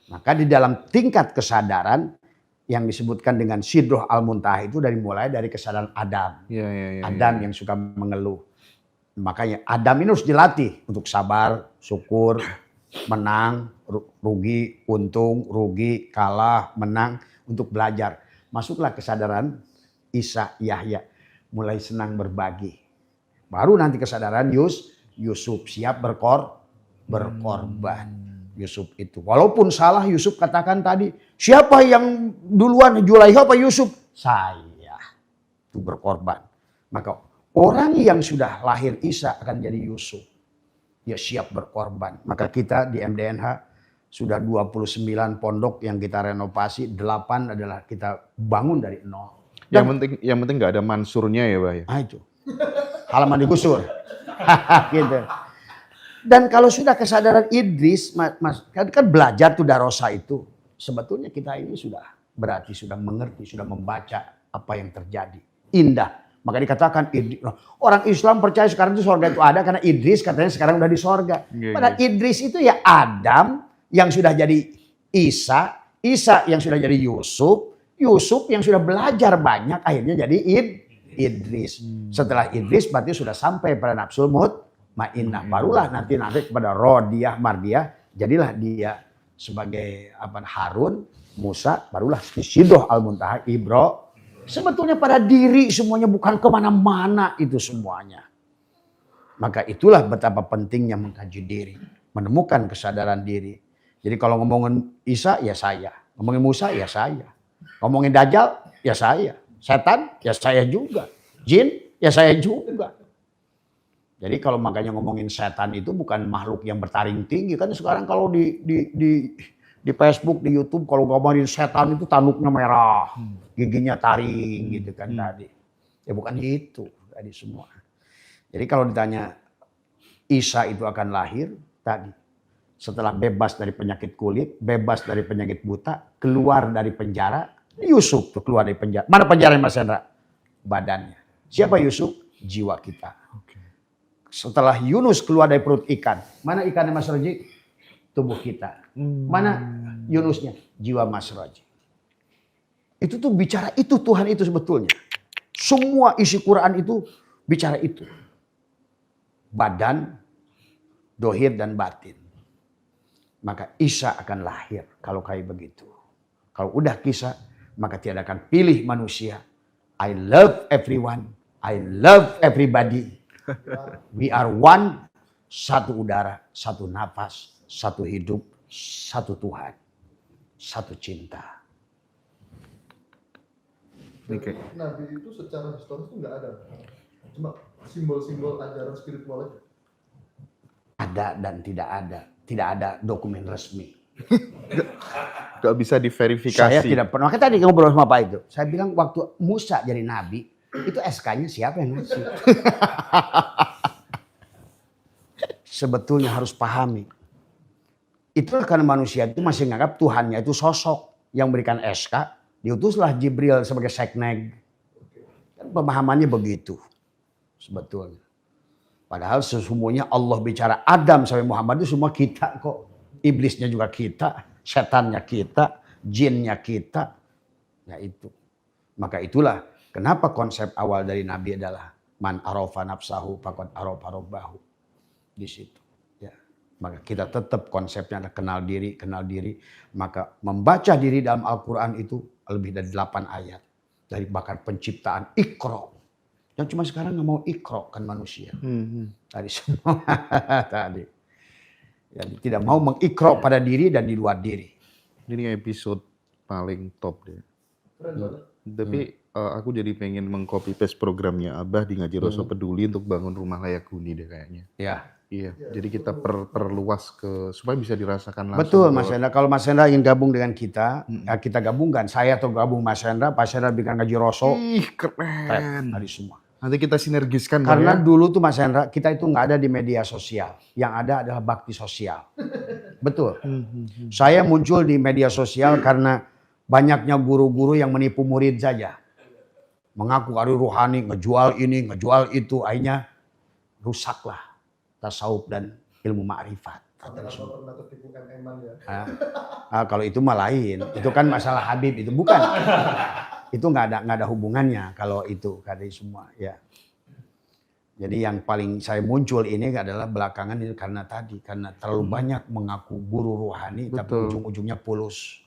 Maka di dalam tingkat kesadaran yang disebutkan dengan Sidroh Al-Muntaha itu mulai dari kesadaran Adam. Adam yang suka mengeluh. Makanya Adam ini harus dilatih untuk sabar, syukur, menang, rugi, untung, rugi, kalah, menang, untuk belajar. Masuklah kesadaran Isa, Yahya, mulai senang berbagi. Baru nanti kesadaran Yusuf siap berkorban. Yusuf itu. Walaupun salah Yusuf katakan tadi, siapa yang duluan, Zulaikha apa Yusuf? Saya. Itu berkorban. Maka orang yang sudah lahir Isa akan jadi Yusuf. Dia siap berkorban. Maka kita di MDNH sudah 29 pondok yang kita renovasi, 8 adalah kita bangun dari nol. Yang penting nggak ada mansurnya ya, Pak ya. Nah itu. Halaman digusur. Gitu. Dan kalau sudah kesadaran Idris, Mas, kan belajar tuh darosa itu. Sebetulnya kita ini sudah berarti sudah mengerti, sudah membaca apa yang terjadi. Indah. Maka dikatakan orang Islam percaya sekarang itu sorga itu ada karena Idris katanya sekarang udah di sorga. Padahal Idris itu ya Adam yang sudah jadi Isa, Isa yang sudah jadi Yusuf, Yusuf yang sudah belajar banyak akhirnya jadi Idris. Setelah Idris berarti sudah sampai pada nafsul mutmainnah. Barulah nanti kepada Rodiyah, Mardiyah, jadilah dia sebagai Harun, Musa, barulah Sidroh Al-Muntaha, Ibrahim. Sebetulnya pada diri semuanya, bukan kemana-mana itu semuanya. Maka itulah betapa pentingnya mengkaji diri, menemukan kesadaran diri. Jadi kalau ngomongin Isa ya saya, ngomongin Musa ya saya, ngomongin Dajjal ya saya, setan ya saya juga, jin ya saya juga. Jadi kalau makanya ngomongin setan itu bukan makhluk yang bertaring tinggi, kan sekarang kalau di Facebook, di YouTube kalau ngomongin setan itu tanduknya merah, giginya taring gitu kan tadi. Ya bukan itu tadi semua. Jadi kalau ditanya Isa itu akan lahir tadi setelah bebas dari penyakit kulit, bebas dari penyakit buta, keluar dari penjara. Yusuf tuh keluar dari penjara. Mana penjara Mas Hendra? Badannya. Siapa Yusuf? Jiwa kita. Setelah Yunus keluar dari perut ikan, mana ikannya Mas Roji? Tubuh kita. Mana Yunusnya? Jiwa Mas Roji. Itu tuh bicara itu Tuhan itu sebetulnya. Semua isi Quran itu bicara itu. Badan, dohir dan batin. Maka Isa akan lahir kalau kayak begitu. Kalau udah kisah, maka tiada akan pilih manusia. I love everyone. I love everybody. We are one. Satu udara, satu nafas, satu hidup, satu Tuhan, satu cinta. Nabi itu secara historis itu nggak ada, cuma simbol-simbol ajaran spiritual aja. Ada dan tidak ada dokumen resmi. Gak bisa diverifikasi. Saya tidak pernah. Makanya tadi ngobrol sama Pak itu, saya bilang waktu Musa jadi nabi itu SK-nya siapa yang ngasih? Sebetulnya harus pahami. Itulah karena manusia itu masih menganggap Tuhannya itu sosok yang berikan SK. Diutuslah Jibril sebagai sekneg. Kan pemahamannya begitu. Sebetulnya. Padahal sesungguhnya Allah bicara Adam sampai Muhammad itu semua kita kok. Iblisnya juga kita. Setannya kita. Jinnya kita. Ya itu. Maka itulah kenapa konsep awal dari Nabi adalah man arafa nafsahu faqad arafa rabbahu. Di situ. Ya. Maka kita tetap konsepnya adalah kenal diri. Maka membaca diri dalam Al-Quran itu lebih dari 8 ayat. Dari bahkan penciptaan Iqra. Yang cuma sekarang nggak mau Iqra kan manusia. Tadi semua. Tadi. Jadi tidak mau mengikra pada diri dan di luar diri. Ini episode paling top deh. Tapi aku jadi pengen meng-copy paste programnya Abah di Ngaji Roso Peduli untuk bangun rumah layak huni deh kayaknya. Iya. Jadi kita perluas supaya bisa dirasakan langsung. Betul Mas Hendra. Kalau Mas Hendra ingin gabung dengan kita, kita gabungkan. Saya atau gabung Mas Hendra, Pak Hendra bikin Ngaji Roso. Ih keren. Tadi semua. Nanti kita sinergiskan. Karena dulu tuh Mas Hendra, kita itu nggak ada di media sosial. Yang ada adalah bakti sosial. Betul. Saya muncul di media sosial karena banyaknya guru-guru yang menipu murid saja. Mengaku ari ruhani, ngejual ini, ngejual itu. Akhirnya rusaklah tasawuf dan ilmu ma'rifat. Pernah tertipu Eman ya. Kalau itu mah lain, itu kan masalah Habib, itu bukan. Itu nggak ada hubungannya kalau itu tadi semua ya. Jadi yang paling saya muncul ini adalah belakangan ini karena terlalu banyak mengaku guru rohani tapi ujung-ujungnya polos,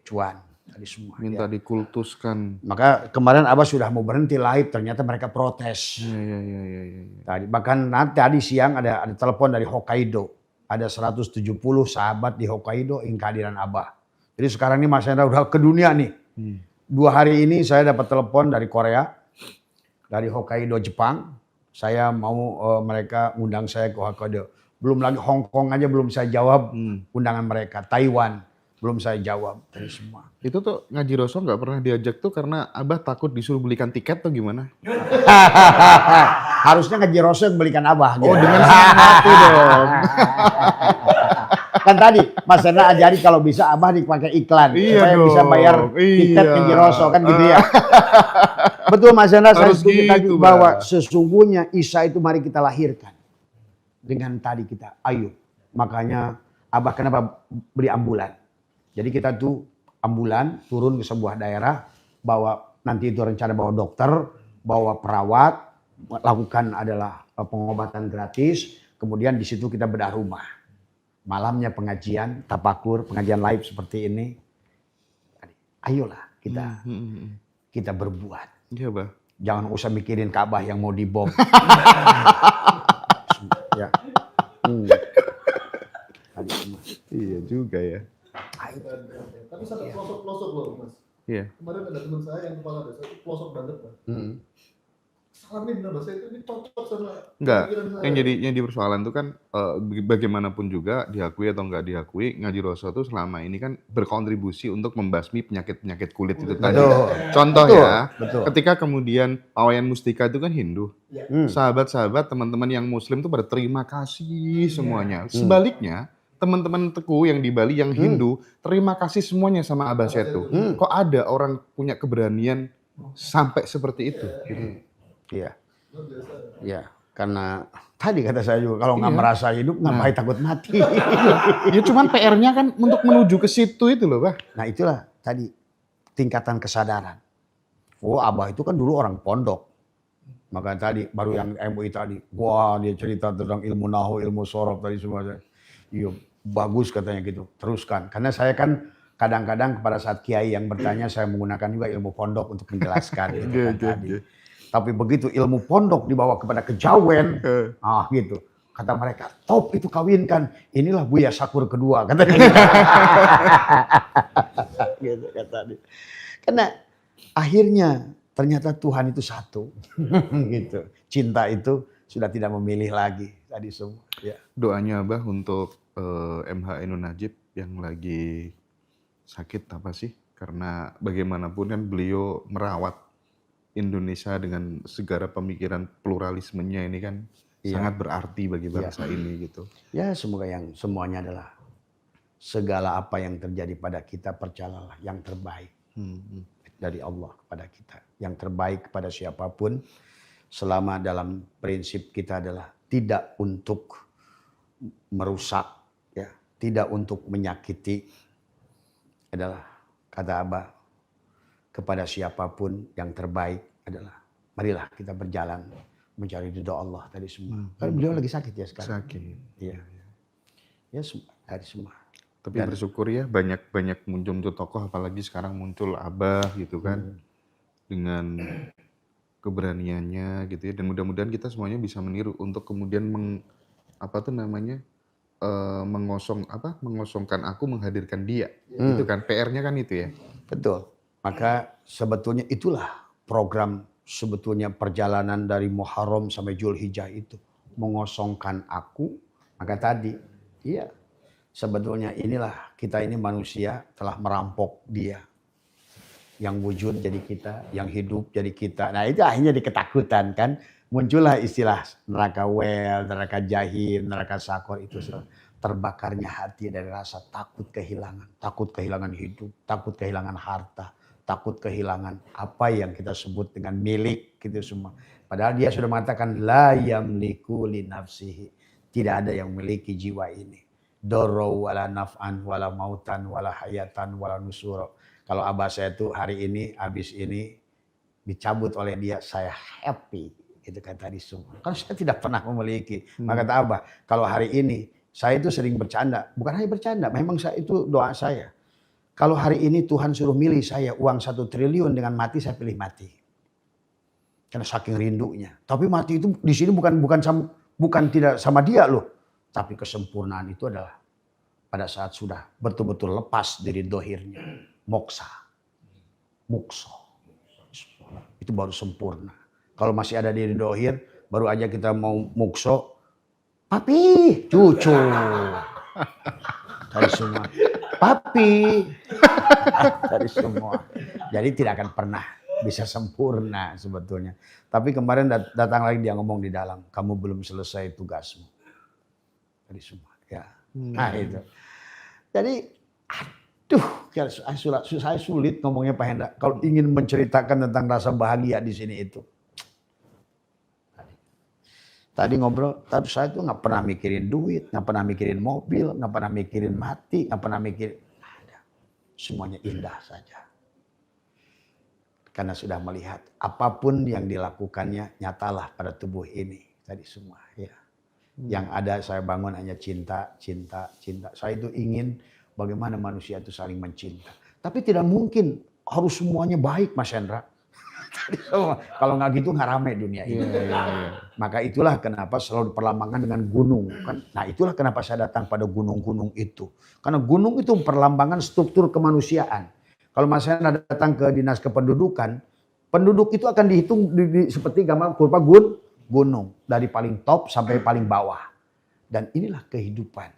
cuan tadi semua. Minta dikultuskan. Maka kemarin Abah sudah mau berhenti live, ternyata mereka protes. Iya. Tadi bahkan tadi siang ada telepon dari Hokkaido, ada 170 sahabat di Hokkaido ingin kehadiran Abah. Jadi sekarang ini Mas Hendra udah ke dunia nih. 2 hari ini saya dapat telepon dari Korea, dari Hokkaido Jepang. Saya mau mereka undang saya ke Hokkaido. Belum lagi Hong Kong aja belum saya jawab undangan mereka. Taiwan belum saya jawab dari semua. Itu tuh Ngaji Roso nggak pernah diajak tuh karena Abah takut disuruh belikan tiket atau gimana? Harusnya Ngaji Roso yang belikan Abah. Oh dengan senang hati dong. Kan tadi Mas Hendra ajari kalau bisa Abah dipakai iklan. Iya supaya dong. bisa bayar tiket Ngaji Roso kan gitu ya. Betul Mas Hendra, saya Harus setuju tadi gitu, bahwa Bah. sesungguhnya Isa itu mari kita lahirkan. Dengan tadi kita ayo. Makanya Abah kenapa beli ambulan. Jadi kita tuh ambulan turun ke sebuah daerah, bawa nanti itu rencana bawa dokter, bawa perawat, lakukan adalah pengobatan gratis, kemudian di situ kita bedah rumah. Malamnya pengajian, tapakur, pengajian live seperti ini. Ayolah kita berbuat. Iya, Bah. Jangan usah mikirin Ka'bah yang mau dibom. Ya. Iya juga ya. Tapi sampai pelosok-pelosok loh Mas. Iya. Kemarin ada teman saya yang kepala desa itu pelosok banget Mas. Salamin benar Mas, itu ini cocok sama Enggak, pikiran saya. yang jadi persoalan itu kan bagaimanapun juga diakui atau enggak diakui, Ngaji Roso itu selama ini kan berkontribusi untuk membasmi penyakit-penyakit kulit itu tadi. Contoh ya, ketika kemudian Wayan Mustika itu kan Hindu. Sahabat-sahabat, teman-teman yang Muslim itu berterima kasih semuanya. Sebaliknya, teman-teman Teguh yang di Bali yang Hindu, terima kasih semuanya sama Abah Setu. Kok ada orang punya keberanian sampai seperti itu? Gitu. Iya. Iya, karena tadi kata saya juga kalau nggak merasa hidup ngapain takut mati. Ya cuman PR-nya kan untuk menuju ke situ itu loh, Bah. Nah itulah tadi tingkatan kesadaran. Oh Abah itu kan dulu orang pondok. Maka tadi baru yang MUI tadi, wah dia cerita tentang ilmu nahu, ilmu sorof tadi semua. Iya bagus katanya gitu, teruskan. Karena saya kan kadang-kadang pada saat kiai yang bertanya saya menggunakan juga ilmu pondok untuk menjelaskan gitu kan tadi. Tapi begitu ilmu pondok dibawa kepada kejawen, gitu. Kata mereka, top itu kawinkan. Inilah Buya Sakur kedua. Katanya. Gitu kata dia. Karena akhirnya ternyata Tuhan itu satu. Gitu. Cinta itu sudah tidak memilih lagi. Tadi semua. Ya. Doanya Abah untuk MH Ainun Najib yang lagi sakit apa sih? Karena bagaimanapun kan beliau merawat Indonesia dengan segala pemikiran pluralismenya ini kan sangat berarti bagi bangsa ini gitu. Ya semoga yang semuanya adalah segala apa yang terjadi pada kita percayalah yang terbaik dari Allah kepada kita. Yang terbaik kepada siapapun selama dalam prinsip kita adalah tidak untuk merusak, ya, tidak untuk menyakiti adalah kata Abah. Kepada siapapun yang terbaik adalah marilah kita berjalan mencari ridho Allah tadi semua. Kan beliau lagi sakit ya sekarang. Sakit. Iya. Ya dari semua. Tapi bersyukur ya banyak muncul tokoh apalagi sekarang muncul Abah gitu kan. Dengan keberaniannya gitu ya dan mudah-mudahan kita semuanya bisa meniru untuk kemudian mengosongkan aku menghadirkan dia. Itu kan PR-nya kan itu ya. Betul. Maka sebetulnya itulah program sebetulnya perjalanan dari Muharram sampai Zulhijjah itu. Mengosongkan aku. Maka tadi, iya sebetulnya inilah kita ini manusia telah merampok dia. Yang wujud jadi kita, yang hidup jadi kita. Nah itu akhirnya diketakutan kan. Muncullah istilah neraka wel, neraka jahim, neraka sakor itu. Terbakarnya hati dari rasa takut kehilangan hidup, takut kehilangan harta. Takut kehilangan apa yang kita sebut dengan milik gitu semua. Padahal dia sudah mengatakan la yamliku li nafsihi. Tidak ada yang memiliki jiwa ini. Dorro wala naf'an wala mautan wala hayatan wala nusuro. Kalau abah saya tuh hari ini habis ini dicabut oleh dia, saya happy. Itu kata tadi semua. Kan saya tidak pernah memiliki. Maka kata abah, kalau hari ini saya itu sering bercanda. Bukan hanya bercanda, memang saya itu doa saya. Kalau hari ini Tuhan suruh milih saya uang 1 triliun dengan mati, saya pilih mati. Karena saking rindunya. Tapi mati itu di sini bukan tidak sama dia loh. Tapi kesempurnaan itu adalah pada saat sudah betul-betul lepas dari dohirnya. Moksa. Mukso. Itu baru sempurna. Kalau masih ada diri dohir, baru aja kita mau mukso. Papi, cucu. Dari semua. Papi. Dari semua. Jadi tidak akan pernah bisa sempurna sebetulnya. Tapi kemarin datang lagi dia ngomong di dalam. Kamu belum selesai tugasmu. Dari semua. Ya. Nah itu. Jadi aduh, saya sulit ngomongnya Pak Hendra. Kalau ingin menceritakan tentang rasa bahagia di sini itu. Tadi ngobrol, tapi saya tuh nggak pernah mikirin duit, nggak pernah mikirin mobil, nggak pernah mikirin mati, nggak pernah mikirin. Ada. Semuanya indah saja. Karena sudah melihat apapun yang dilakukannya nyatalah pada tubuh ini. Tadi semua ya. Yang ada saya bangun hanya cinta, cinta, cinta. Saya itu ingin bagaimana manusia itu saling mencinta. Tapi tidak mungkin harus semuanya baik Mas Hendra. Kalau nggak gitu nggak ramai dunia ini. Maka itulah kenapa selalu perlambangkan dengan gunung. Nah itulah kenapa saya datang pada gunung-gunung itu. Karena gunung itu perlambangan struktur kemanusiaan. Kalau Mas Hendra datang ke dinas kependudukan, penduduk itu akan dihitung seperti gambar kurva gunung. Dari paling top sampai paling bawah. Dan inilah kehidupan.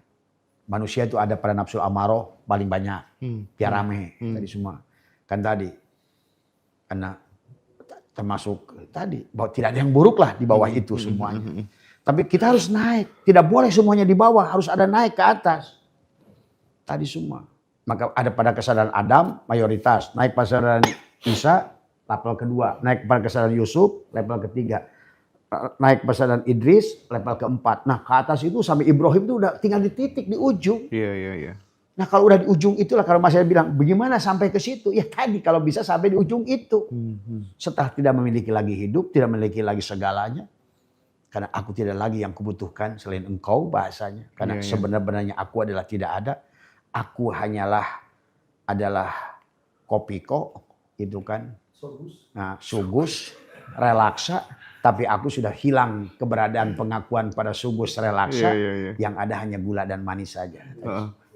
Manusia itu ada pada nafsu amaroh paling banyak. Biar rame. Tadi semua. Kan tadi. Karena termasuk tadi. Bahwa tidak ada yang buruk lah di bawah itu semuanya. Tapi kita harus naik. Tidak boleh semuanya di bawah. Harus ada naik ke atas. Tadi semua. Maka ada pada kesadaran Adam mayoritas. Naik pada kesadaran Isa level kedua. Naik pada kesadaran Yusuf level ketiga. Naik kesadaran Idris level keempat. Nah ke atas itu sampai Ibrahim itu udah tinggal di titik di ujung. Iya. Nah kalau udah di ujung itulah kalau Mas bilang bagaimana sampai ke situ? Ya tadi kalau bisa sampai di ujung itu. Setelah tidak memiliki lagi hidup, tidak memiliki lagi segalanya. Karena aku tidak lagi yang kubutuhkan selain engkau bahasanya. Karena sebenarnya aku adalah tidak ada. Aku hanyalah adalah kopiko gitu kan. Nah sugus, relaksa. Tapi aku sudah hilang keberadaan pengakuan pada sugus relaksa. Yang ada hanya gula dan manis saja.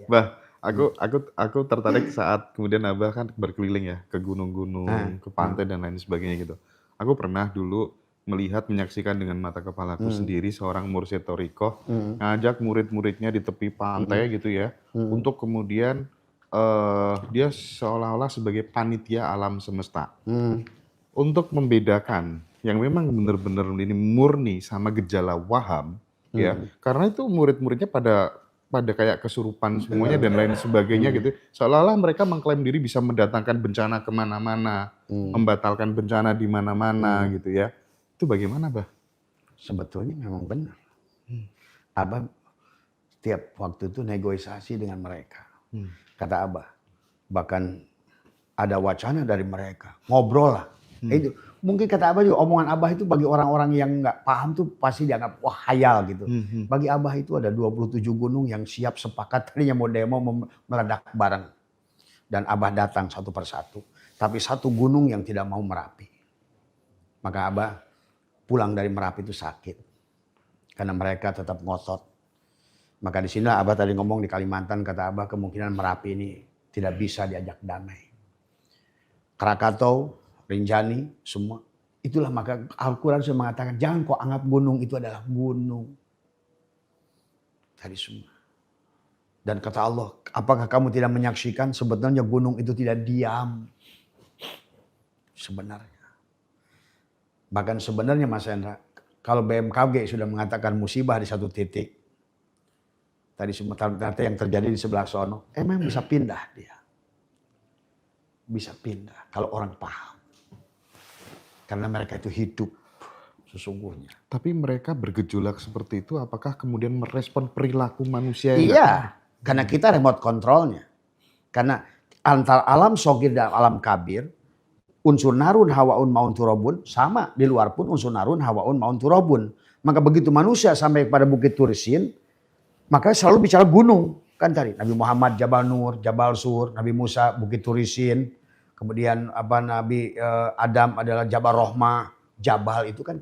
Bah, aku tertarik saat kemudian Abah kan berkeliling ya ke gunung-gunung, ke pantai dan lain sebagainya gitu. Aku pernah dulu menyaksikan dengan mata kepalaku sendiri seorang mursyid thariqah ngajak murid-muridnya di tepi pantai gitu ya, untuk kemudian dia seolah-olah sebagai panitia alam semesta. Untuk membedakan yang memang benar-benar ini murni sama gejala waham ya, karena itu murid-muridnya pada kayak kesurupan semuanya dan lain sebagainya gitu. Seolah-olah mereka mengklaim diri bisa mendatangkan bencana kemana-mana, membatalkan bencana di mana-mana gitu ya. Itu bagaimana, Bah? Sebetulnya memang benar. Abah setiap waktu itu negosiasi dengan mereka. Kata Abah, bahkan ada wacana dari mereka, ngobrol lah. Itu mungkin kata Abah juga omongan Abah itu bagi orang-orang yang nggak paham tuh pasti dianggap wah khayal gitu. Bagi Abah itu ada 27 gunung yang siap sepakat tadinya mau demo meledak bareng. Dan Abah datang satu persatu. Tapi satu gunung yang tidak mau Merapi. Maka Abah pulang dari Merapi itu sakit. Karena mereka tetap ngotot. Maka di sini Abah tadi ngomong di Kalimantan kata Abah kemungkinan Merapi ini tidak bisa diajak damai. Krakatau, Rinjani, semua. Itulah maka Al-Quran sudah mengatakan jangan kau anggap gunung itu adalah gunung. Tadi semua. Dan kata Allah, apakah kamu tidak menyaksikan sebetulnya gunung itu tidak diam. Sebenarnya. Bahkan sebenarnya Mas Hendra, kalau BMKG sudah mengatakan musibah di satu titik. Tadi semua ternyata yang terjadi di sebelah sono, memang bisa pindah dia. Bisa pindah kalau orang paham. Karena mereka itu hidup sesungguhnya. Tapi mereka bergejolak seperti itu apakah kemudian merespon perilaku manusia yang Iya. Karena kita remote kontrolnya. Karena antara alam sogir dan alam kabir, unsur narun hawaun maun turobun sama, di luar pun unsur narun hawaun maun turobun. Maka begitu manusia sampai pada Bukit Turisin, maka selalu bicara gunung. Kan tadi Nabi Muhammad Jabal Nur, Jabal Sur, Nabi Musa Bukit Turisin, kemudian Nabi Adam adalah Jabal Rohmah. Jabal itu kan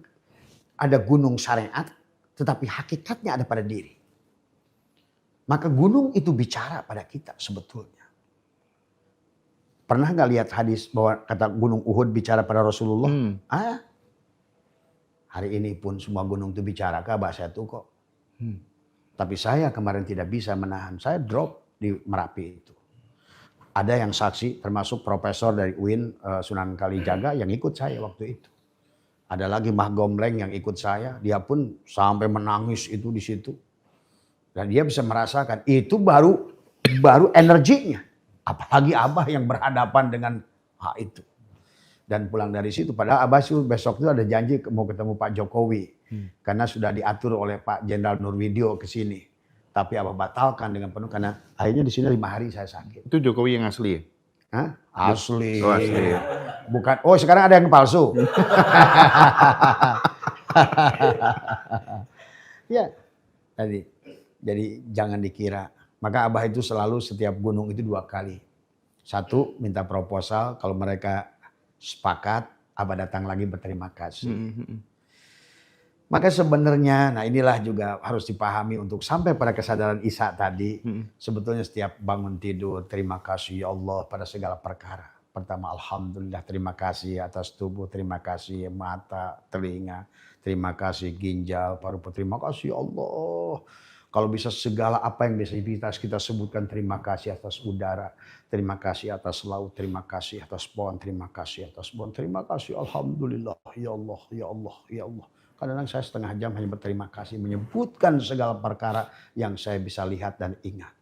ada gunung syariat, tetapi hakikatnya ada pada diri. Maka gunung itu bicara pada kita sebetulnya. Pernah nggak lihat hadis bahwa kata gunung Uhud bicara pada Rasulullah? Hari ini pun semua gunung itu bicara ke bahasa itu kok. Tapi saya kemarin tidak bisa menahan. Saya drop di Merapi itu. Ada yang saksi termasuk profesor dari UIN Sunan Kalijaga yang ikut saya waktu itu. Ada lagi Mah Gombleng yang ikut saya. Dia pun sampai menangis itu di situ. Dan dia bisa merasakan itu baru energinya. Apalagi Abah yang berhadapan dengan hal itu. Dan pulang dari situ. Padahal Abah besok itu ada janji mau ketemu Pak Jokowi. Karena sudah diatur oleh Pak Jenderal Nurwidio ke sini. Tapi Abah batalkan dengan penuh. Karena akhirnya di sini 5 hari saya sakit. Itu Jokowi yang asli ya? Hah? Asli. Oh, asli. Bukan. Oh sekarang ada yang palsu. Ya. Jadi jangan dikira. Maka Abah itu selalu setiap gunung itu 2 kali. 1 minta proposal. Kalau mereka sepakat, Abah datang lagi berterima kasih. Maka sebenarnya, nah inilah juga harus dipahami untuk sampai pada kesadaran Isa tadi. Sebetulnya setiap bangun tidur, terima kasih ya Allah pada segala perkara. Pertama, alhamdulillah, terima kasih atas tubuh, terima kasih mata, telinga, terima kasih ginjal, paru-paru, terima kasih ya Allah. Kalau bisa segala apa yang bisa kita sebutkan, terima kasih atas udara, terima kasih atas laut, terima kasih atas pohon, terima kasih atas pohon, terima kasih alhamdulillah, ya Allah, ya Allah, ya Allah. Kadang-kadang saya setengah jam hanya berterima kasih menyebutkan segala perkara yang saya bisa lihat dan ingat.